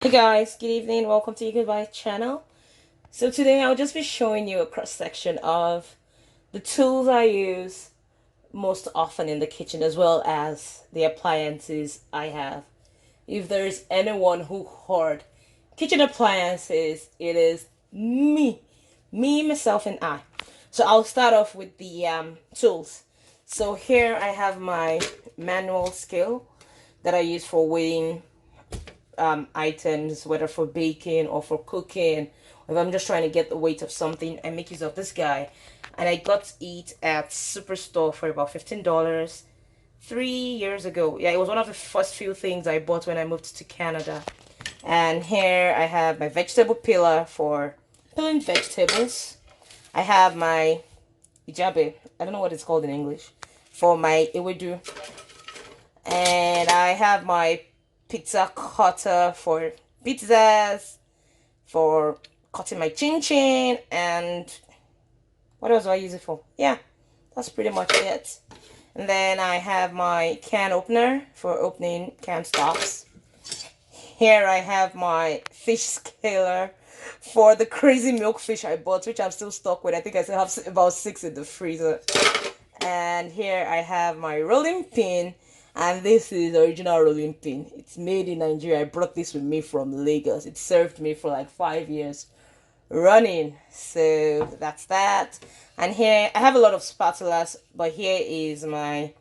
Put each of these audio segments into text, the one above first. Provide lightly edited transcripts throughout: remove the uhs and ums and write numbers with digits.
Hey guys, good evening. Welcome to your Goodbye channel. So today I'll just be showing you a cross section of the tools I use most often in the kitchen as well as the appliances I have. If there's anyone who hoard kitchen appliances, it is me. Me, myself, and I. So I'll start off with the tools. So here I have my manual scale that I use for weighing items, whether for baking or for cooking. If I'm just trying to get the weight of something, I make use of this guy. And I got it at Superstore for about $15 3 years ago. Yeah, it was one of the first few things I bought when I moved to Canada. And here I have my vegetable peeler for peeling vegetables. I have my ijabe, I don't know what it's called in English, for my ewedu. And I have my pizza cutter for pizzas, for cutting my chin chin, and what else do I use it for? Yeah, that's pretty much it. And then I have my can opener for opening can stops. Here I have my fish scaler for the crazy milk fish I bought, which I'm still stuck with. I think I still have about 6 in the freezer. And here I have my rolling pin, and this is original rolling pin. It's made in Nigeria. I brought this with me from Lagos. It served me for like 5 years running. So that's that. And here I have a lot of spatulas, but here is my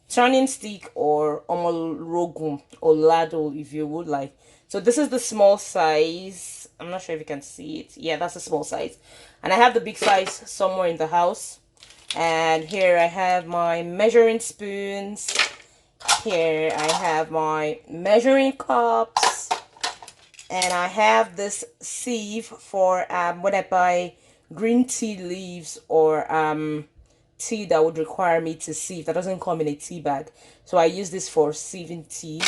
turning stick, or omolrogum or ladle if you would like. So this is the small size. I'm not sure if you can see it. Yeah, that's a small size. And I have the big size somewhere in the house. And here I have my measuring spoons. Here I have my measuring cups. And I have this sieve for when I buy green tea leaves or tea that would require me to sieve that doesn't come in a tea bag. So I use this for sieving tea.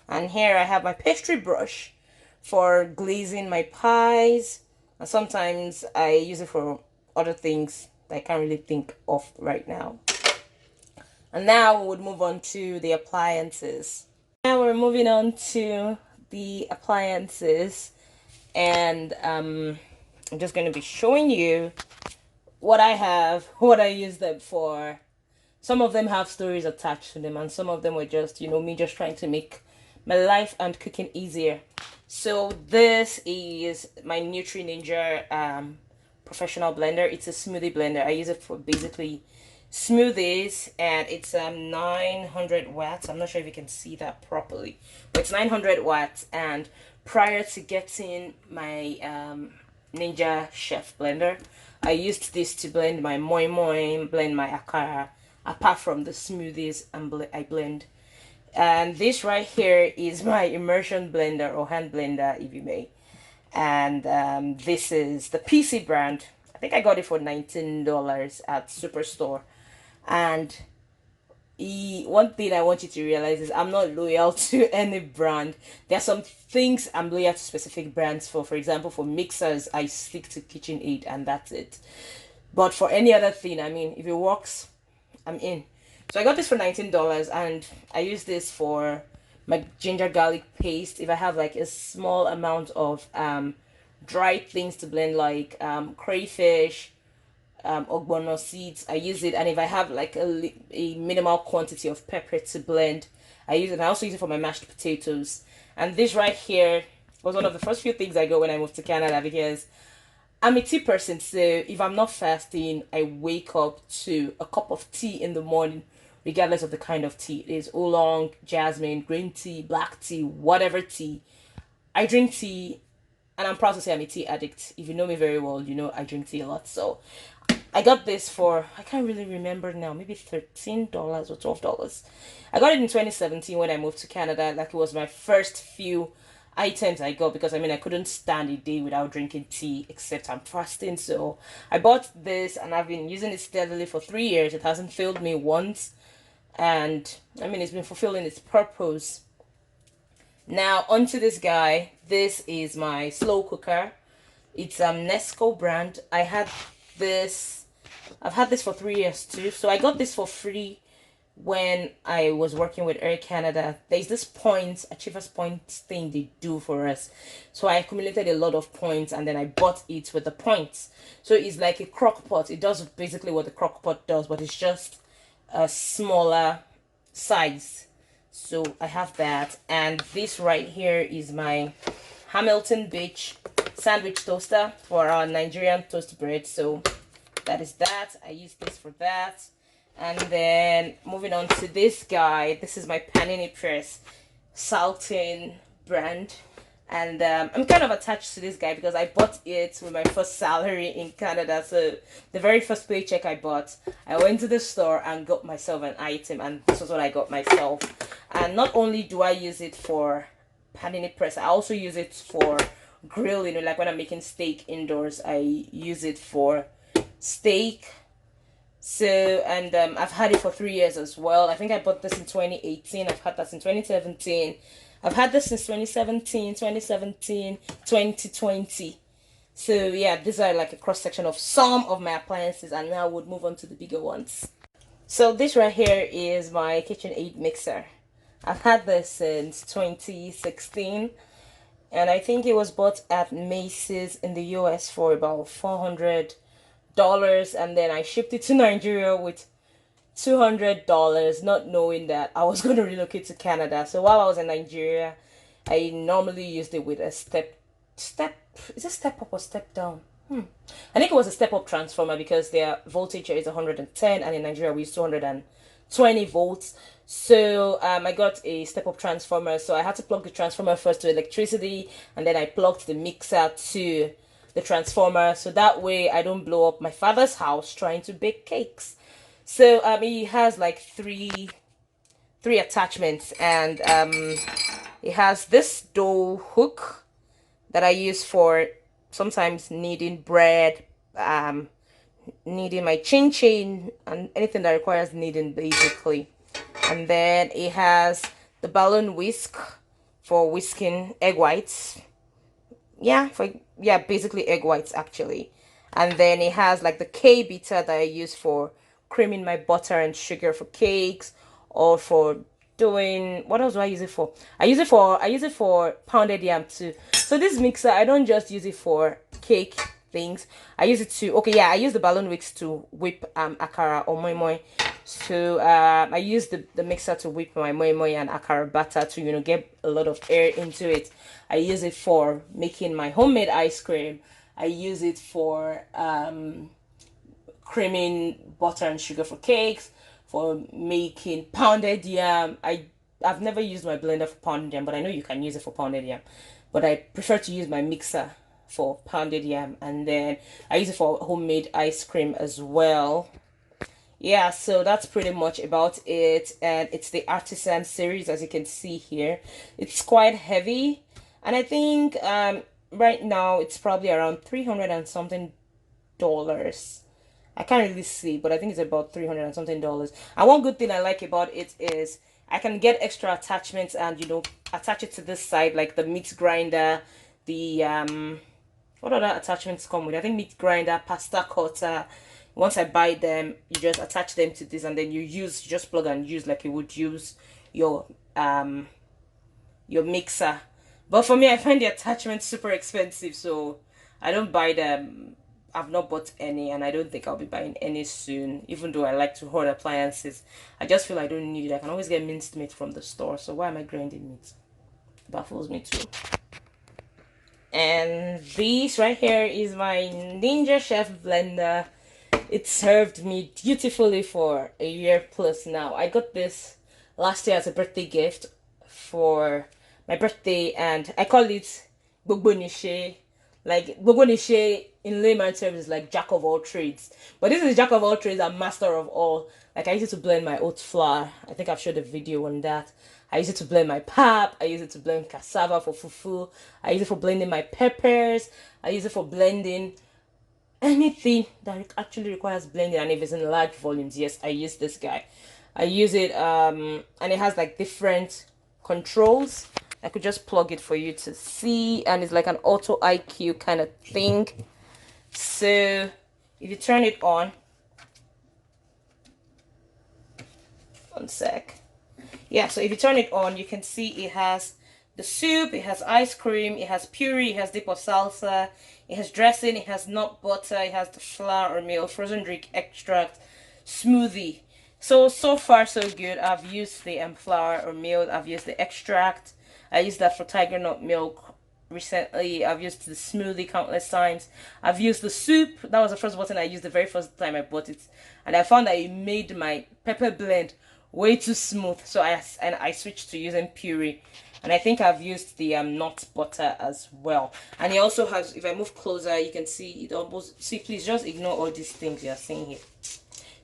And here I have my pastry brush for glazing my pies. And sometimes I use it for other things that I can't really think of right now. And now we would move on to the appliances. Now we're moving on to the appliances, and I'm just going to be showing you what I have, what I use them for. Some of them have stories attached to them, and some of them were just, me just trying to make my life and cooking easier. So this is my Nutri Ninja professional blender. It's a smoothie blender. I use it for basically smoothies, and it's 900 watts. I'm not sure if you can see that properly, but it's 900 watts. And prior to getting my Ninja Chef blender, I used this to blend my moi moi, blend my akara, apart from the smoothies I blend. And this right here is my immersion blender, or hand blender if you may. And this is the PC brand. I think I got it for $19 at Superstore. And one thing I want you to realize is I'm not loyal to any brand. There are some things I'm loyal to specific brands for. For example, for mixers, I stick to KitchenAid and that's it. But for any other thing, I mean, if it works, I'm in. So I got this for $19, and I use this for my ginger garlic paste. If I have like a small amount of dried things to blend, like crayfish, ogbono seeds, I use it. And if I have like a minimal quantity of pepper to blend, I use it. And I also use it for my mashed potatoes. And this right here was one of the first few things I got when I moved to Canada, because I'm a tea person. So if I'm not fasting, I wake up to a cup of tea in the morning, regardless of the kind of tea. It is oolong, jasmine, green tea, black tea, whatever tea. I drink tea, and I'm proud to say I'm a tea addict. If you know me very well, you know I drink tea a lot. So I got this for, I can't really remember now, maybe $13 or $12. I got it in 2017 when I moved to Canada. Like, it was my first few items I got, because I mean I couldn't stand a day without drinking tea except I'm fasting. So I bought this, and I've been using it steadily for 3 years. It hasn't failed me once, and I mean it's been fulfilling its purpose. Now onto this guy. This is my slow cooker. It's Nesco brand. I've had this for 3 years too. So I got this for free when I was working with Air Canada, there's this points, achievers points thing they do for us. So I accumulated a lot of points and then I bought it with the points. So it's like a crock pot. It does basically what the crock pot does, but it's just a smaller size. So I have that. And this right here is my Hamilton Beach sandwich toaster for our Nigerian toast bread. So that is that. I use this for that. And then moving on to this guy, this is my Panini Press Saltine brand. And I'm kind of attached to this guy because I bought it with my first salary in Canada. So the very first paycheck I bought, I went to the store and got myself an item, and this was what I got myself. And not only do I use it for Panini Press, I also use it for grilling. Like when I'm making steak indoors, I use it for steak. So, and I've had it for 3 years as well. I think I bought this in 2018. I've had that in 2017. I've had this since 2017, 2020. So yeah, these are like a cross section of some of my appliances, and now we'll move on to the bigger ones. So this right here is my KitchenAid mixer. I've had this since 2016, and I think it was bought at Macy's in the US for about $400, and then I shipped it to Nigeria with $200, not knowing that I was going to relocate to Canada. So while I was in Nigeria, I normally used it with a step is it step up or step down? I think it was a step up transformer because their voltage here is 110, and in Nigeria we use 220 volts. So I got a step up transformer, so I had to plug the transformer first to electricity, and then I plugged the mixer to the transformer, so that way I don't blow up my father's house trying to bake cakes. So he has like three attachments, and it has this dough hook that I use for sometimes kneading bread, kneading my chin chin, and anything that requires kneading basically. And then it has the balloon whisk for whisking egg whites. Basically egg whites actually. And then it has like the K beater that I use for creaming my butter and sugar for cakes, or for doing, what else do I use it for? I use it for pounded yam too. So this mixer, I don't just use it for cake things. I use it to, okay, yeah, I use the balloon wicks to whip akara or moi moi. So I use the mixer to whip my moi moi and akara batter to, get a lot of air into it. I use it for making my homemade ice cream. I use it for creaming butter and sugar for cakes, for making pounded yam. I've never used my blender for pounded yam, but I know you can use it for pounded yam. But I prefer to use my mixer for pounded yam, and then I use it for homemade ice cream as well. Yeah, so that's pretty much about it, and it's the Artisan series, as you can see here. It's quite heavy, and I think right now it's probably around 300 and something dollars. I can't really see, but I think it's about 300 and something dollars. And one good thing I like about it is I can get extra attachments and attach it to this side, like the meat grinder, the what other attachments come with? I think meat grinder, pasta cutter. Once I buy them, you just attach them to this, and then you just plug and use like you would use your mixer. But for me, I find the attachments super expensive, so I don't buy them. I've not bought any, and I don't think I'll be buying any soon, even though I like to hoard appliances. I just feel I don't need it. I can always get minced meat from the store, so why am I grinding meat? Baffles me too. And this right here is my Ninja Chef blender. It served me dutifully for a year plus now. I got this last year as a birthday gift for my birthday, and I call it Gbogbo Nishe. Like Gbogbo Nishe in layman terms is like jack of all trades. But this is jack of all trades and master of all. Like I use it to blend my oat flour. I think I've showed a video on that. I use it to blend my pap. I use it to blend cassava for fufu. I use it for blending my peppers. I use it for blending anything that actually requires blending, and if it's in large volumes, yes, I use this guy. I use it and it has like different controls. I could just plug it for you to see, and it's like an auto IQ kind of thing. So if you turn it on, One sec. Yeah, so if you turn it on, you can see it has the soup, it has ice cream, it has puree, it has dip of salsa, it has dressing, it has nut butter, it has the flour or milk, frozen drink extract, smoothie. So far so good. I've used the flour or milk, I've used the extract, I used that for tiger nut milk recently. I've used the smoothie countless times. I've used the soup. That was the first bottle I used the very first time I bought it, and I found that it made my pepper blend way too smooth. So I switched to using puree, and I think I've used the nut butter as well. And it also has. If I move closer, you can see it almost. See, please just ignore all these things you're seeing here.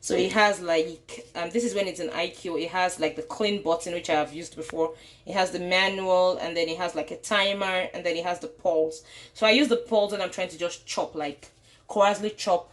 So it has like this is when it's an IQ. It has like the clean button, which I have used before. It has the manual, and then it has like a timer, and then it has the pulse. So I use the pulse when I'm trying to just chop, like coarsely chop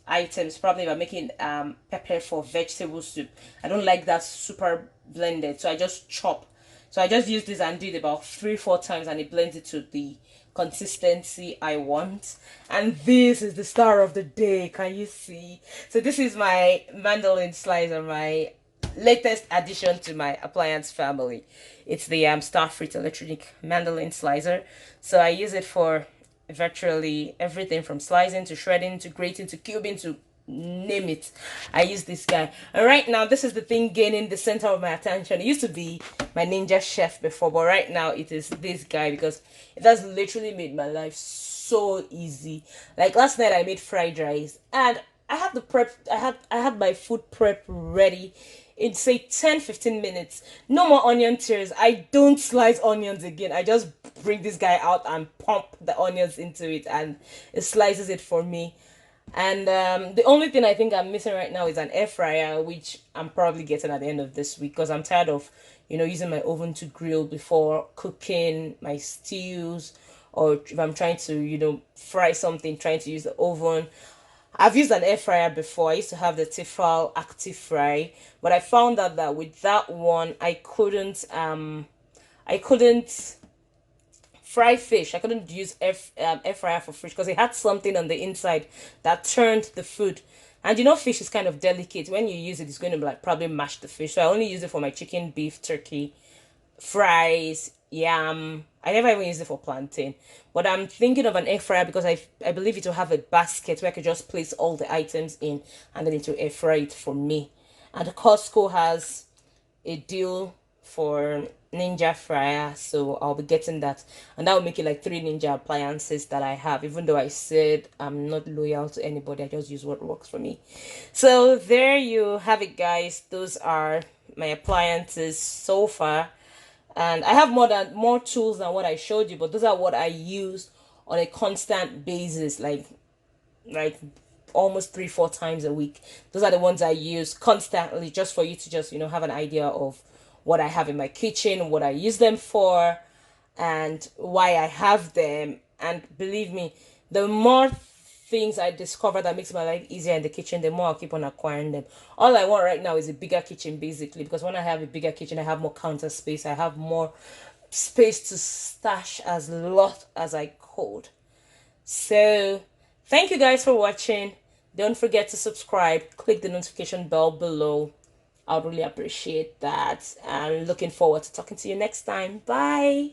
items. Probably if I'm making pepper for vegetable soup, I don't like that super blended, so I just chop. So I just use this and do it about 3-4 times, and it blends it to the consistency I want. And this is the star of the day. Can you see? So this is my mandolin slicer, my latest addition to my appliance family. It's the Starfruit electronic mandolin slicer. So I use it for virtually everything from slicing to shredding to grating to cubing to name it. I use this guy, and right now this is the thing gaining the center of my attention. It used to be my Ninja Chef before, but right now it is this guy because it has literally made my life so easy. Like last night I made fried rice, and I had the prep, I had my food prep ready in say 10-15 minutes. No more onion tears. I don't slice onions again. I just bring this guy out and pump the onions into it, and it slices it for me. And the only thing I think I'm missing right now is an air fryer, which I'm probably getting at the end of this week because I'm tired of, using my oven to grill before cooking my stews, or if I'm trying to, fry something, trying to use the oven. I've used an air fryer before. I used to have the Tefal Active Fry, but I found out that with that one, I couldn't fry fish. I couldn't use air fryer for fish because it had something on the inside that turned the food. And fish is kind of delicate. When you use it, it's going to like probably mash the fish. So I only use it for my chicken, beef, turkey, fries, yam. I never even use it for plantain. But I'm thinking of an air fryer because I believe it will have a basket where I could just place all the items in and then it will air fry it for me. And Costco has a deal for Ninja Fryer, so I'll be getting that, and that will make it like 3 Ninja appliances that I have. Even though I said I'm not loyal to anybody, I just use what works for me. So there you have it, guys. Those are my appliances so far, and I have more tools than what I showed you, but those are what I use on a constant basis, like almost 3-4 times a week. Those are the ones I use constantly, just for you to just have an idea of what I have in my kitchen, what I use them for, and why I have them. And believe me, the more things I discover that makes my life easier in the kitchen, the more I'll keep on acquiring them. All I want right now is a bigger kitchen, basically, because when I have a bigger kitchen, I have more counter space, I have more space to stash as lot as I could. So thank you guys for watching. Don't forget to subscribe, click the notification bell below. I would really appreciate that. And looking forward to talking to you next time. Bye.